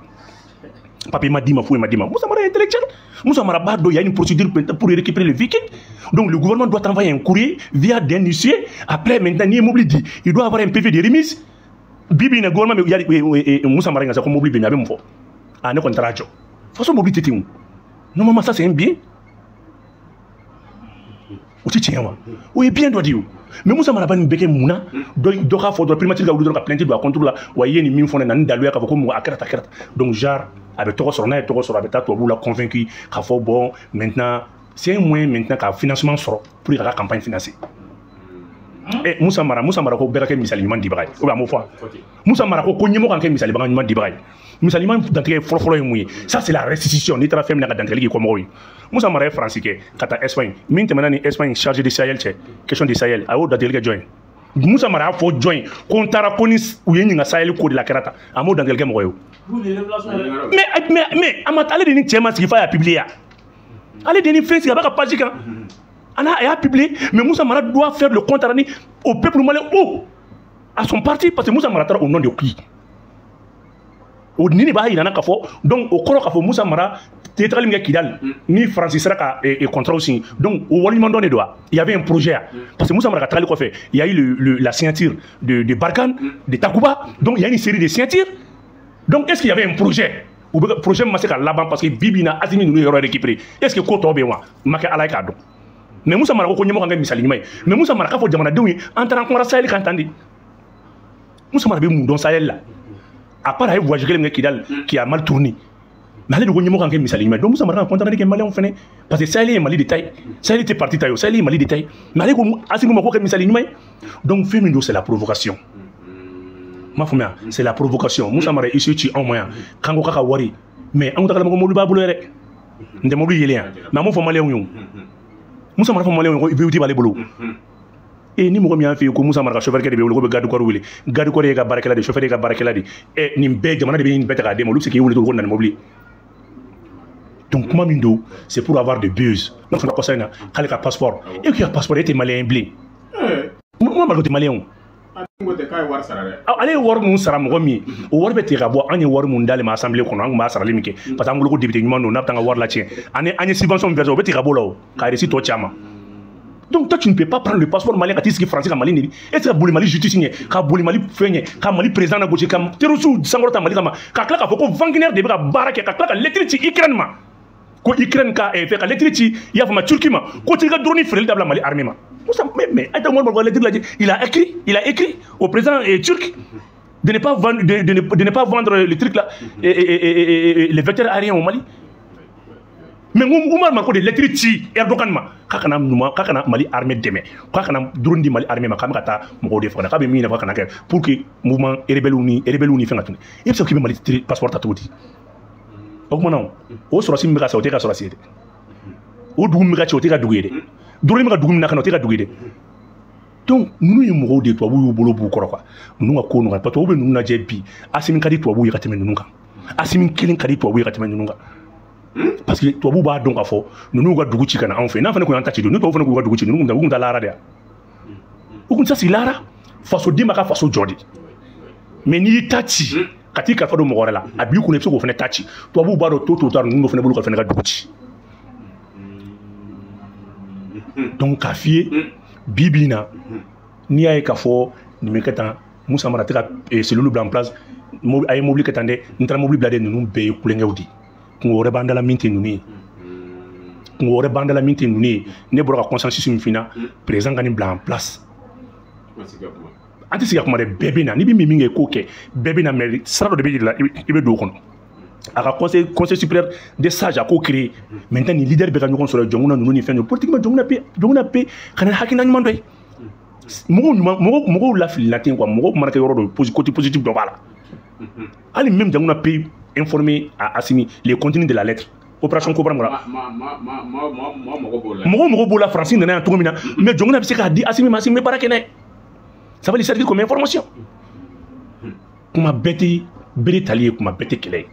Speaker 1: papier ma d'i ma foyi ma d'i ma Musa Mara est intellectuel Musa Mara b'a dɔn il y a une procédure pour récupérer le véhicule donc le gouvernement doit envoyer un courrier via d'un huissier après maintenant n'i ye mobili di il doit avoir un PV de remise bibi na gouvernement Musa Mara in ka se ko mobili bɛ yen a bɛ mun fɔ ne kɔni taara jɔ façon mobili tɛ ten o normalement ça c'est un bien o tɛ tiɲɛ wa o ye bien dɔ de ye o mais Musa Mara bɛ nin bɛɛ kɛ mun na dɔ k'a fɔ dɔrɔn primature ka wuli dɔrɔn ka plainte don a contre la wa i ye nin min fɔ ne na nin daluya k'a fɔ ko mɔgɔ a kɛra tan donc genre a bɛ tɔgɔ sɔrɔ n'a ye tɔgɔ sɔrɔ a bɛ taa tubabuw la convaincu k'a fɔ bon maintenant c'est un moyen maintenant ka financement sɔrɔ pour k'a ka campagne financer Musa Mara ko bɛɛ ka kɛ misali ɲuman dibaga ye ou bien a m'o fɔ Musa Mara ko ɲɛmɔgɔ kan kɛ misalibaga ɲuman dibaga ye misali ɲuman dantigɛ fɔlɔfɔlɔ ye mun ye ça c'est la restitution n'i taara fɛn min na ka dantigɛli k'i kɔmɔgɔw ye Musa Mara ye Faransi kɛ ka taa Espagne min tɛmɛna ni Espagne chargé de Sahel cɛ question de Sahel a y'o dantigɛli kɛ jɔn ye Musa Mara y'a fɔ jɔn ye ko n taara ko ni u ye ɲininka Sahel ko de la kɛra tan a m'o dantigɛli kɛ mɔgɔ ye o mais a ma ale de ni cɛ ma sigi f'a y'a publier yan ale de ni fɛn sigi a b'a ka page kan a y'a publié mais Musa Mara doit faire le compte rendu au peuple malien où à son parti parce que Moussa Mara au nom de qui? Au Nini Baha il en a qu'à fort donc au Koro Kafo Moussa Mara Tétral Minga Kidal ni Francis Raka et contrat aussi donc au Waliman donné doigt il y avait un projet parce que Moussa Mara Trali quoi fait il y a eu la signature de Barkhane de Takuba donc il y a une série de signatures donc est-ce qu'il y avait un projet ou projet ma c'est qu'à là-bas parce que Bibina Azimi nous y récupéré est-ce que Koto Bewa Maka Alaika donc mais Moussa Mara ko nyemo kanga misali nyimay mais Moussa Mara ka fo jamana dewi entrer en contact Sahel kan tandi Moussa Mara be mu don Sahel là à part ay voyage gelem Kidal qui a mal tourné mais allez de nyemo kanga misali nyimay donc Moussa Mara content avec Malien on fait parce que Sahel est Mali de taille Sahel était parti taille Sahel est Mali de taille mais allez ko asimu mako ka misali nyimay donc Femindo c'est la provocation ma fumia c'est la provocation Moussa Mara ici tu en moyen kango kaka wari mais on takala mako molu babulo rek ndemo lu yele mais mo fo Malien yon Moussa Mara fo Malien yon veut dire bolo et ni mo mi an fi ko Moussa Mara chauffeur ke de be ko be gadu ko wuli gadu ko ga barakela de chauffeur ga barakela di et ni be jamana de be ni beta ka de mo lu se ki wuli to ko nan mobili donc comment mindo c'est pour avoir de buzz donc on a passé na kale ka passeport et qui a passeport était malien blé moi ma ko malien allez war mun sara mo mi o war be te ga bo anye war mun dale ma assemblée kono an ma sara limike parce que ngolo ko député nyuma no na tanga war la tien anye subvention verso be te ga bo lo ka resi to chama donc toi tu ne peux pas prendre le passeport malien ka tiski français ka mali ni et ça boli mali justice ni ka boli mali fenye ka mali président na gauche ka terusu sangorota mali kama ka kla ka foko Wagner de ka baraka ka kla ka lettre ci Ukraine ma ko Ukraine ka e fe ka lettre ci ya fa ma Turquie ma ko ti ga drone frère dabla mali armée ma mais il a écrit au président turc de ne pas vendre, de ne pas vendre le truc là et les vecteurs aériens au Mali. Mais Oumar Marco de lettres Erdogan ma kakana Mali armée demain kakana drone di Mali armée ma kamata mo de fona kabe mi na kana pour que mouvement rebelle uni fait ngatuni et ça qui Mali passeport à tout dit donc maintenant o sura sim ka sa o te ka sura siete o dugum ka chote ka dugede drone mi ka dugum na kana o te ka dugede donc nous y mo de to bu bolo bu koro quoi nous nga ko no pa to be nous na je bi asimi kadi to bu ya kateme nous nga asimi kilin kadi to bu ya kateme nous nga parce que to bu ba donc afo nous ga dugu ci kana en fait na fa ne ko yanta ci nous to fa ne ko ga dugu ci nous nga lara de o ça c'est lara faso di maka faso jodi mais ni tati kati ka fa do mo gorela abi ku ne so ko fa ne tati to bu ba do to tar nous fa ne bulu ko fa ne ga dugu ci donc kafie bibina ni ay ka fo ni me katan Moussa Mara tika cellule blanc en place ay mobile katande ntra mobile blade nous be kulengewdi ko wore bandala minti nuni ko wore bandala minti nuni ne boro ka consensus mi fina président gani blanc en place anti siga kuma de bebina ni bi mi nge koke bebina mais sara de be la ibe do kono aka conseil supérieur des sages ko créer maintenant ni leader be ka ñokon solo jonguna nunu ni fenno politiquement jonguna pe kana hakina ñu mandoy mogo la fil latin quoi mogo marqué yoro do côté positif do bala ali même jonguna pe informer à Assimi les contenus de la lettre opération Cobra Mora mogo bola Francine na to mina mais jonguna bi se ka di Assimi ma Assimi barake ne ça va lui servir comme information kuma beti bere tali kuma bete kele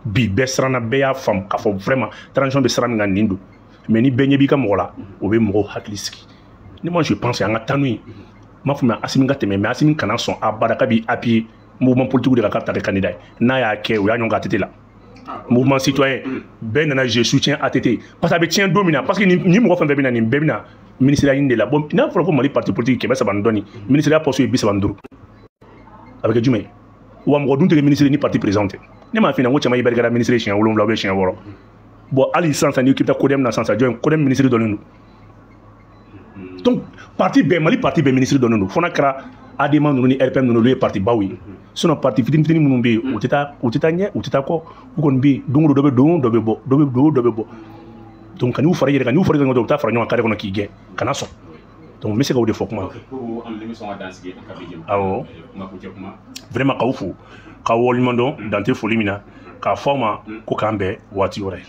Speaker 1: bi be srana be ya fam ka fo vraiment transition be srana nga nindu mais ni benye bi ka mola o be mo hakliski ni moi je pense à tanui ma fuma Assimi ngate mais Assimi kana son abaraka bi appui mouvement politique de la carte de candidat na ya ke o ya nyonga tete là mouvement citoyen ben na je soutiens ATT parce que tient dominant parce que ni mo fa bebina ni bebina ministère inde la bon na fo mali parti politique ke ba sabandoni ministère poste bi sabanduru avec Djumé ou am godun te ministre ni parti présenté ne ma fina ngochama ibergara ministre chien wolum lawbe chien woro bo ali sansa ni kita kodem na sansa join kodem ministre donnu donc parti be mali parti be ministre donnu fona kra adema nunu ni RPM nunu le parti bawi sono parti fitini munum be utita nye utita ko ukon be dungu dobe bo donc kan u fara yere kan u fara ngodo ta fara nyoma kare kono kige kana so donc mais c'est quoi de faut comment
Speaker 2: pour am l'émission à danser
Speaker 1: awo vraiment ka ufu ka wol mondo dante folimina ka forma ko kambe wati ore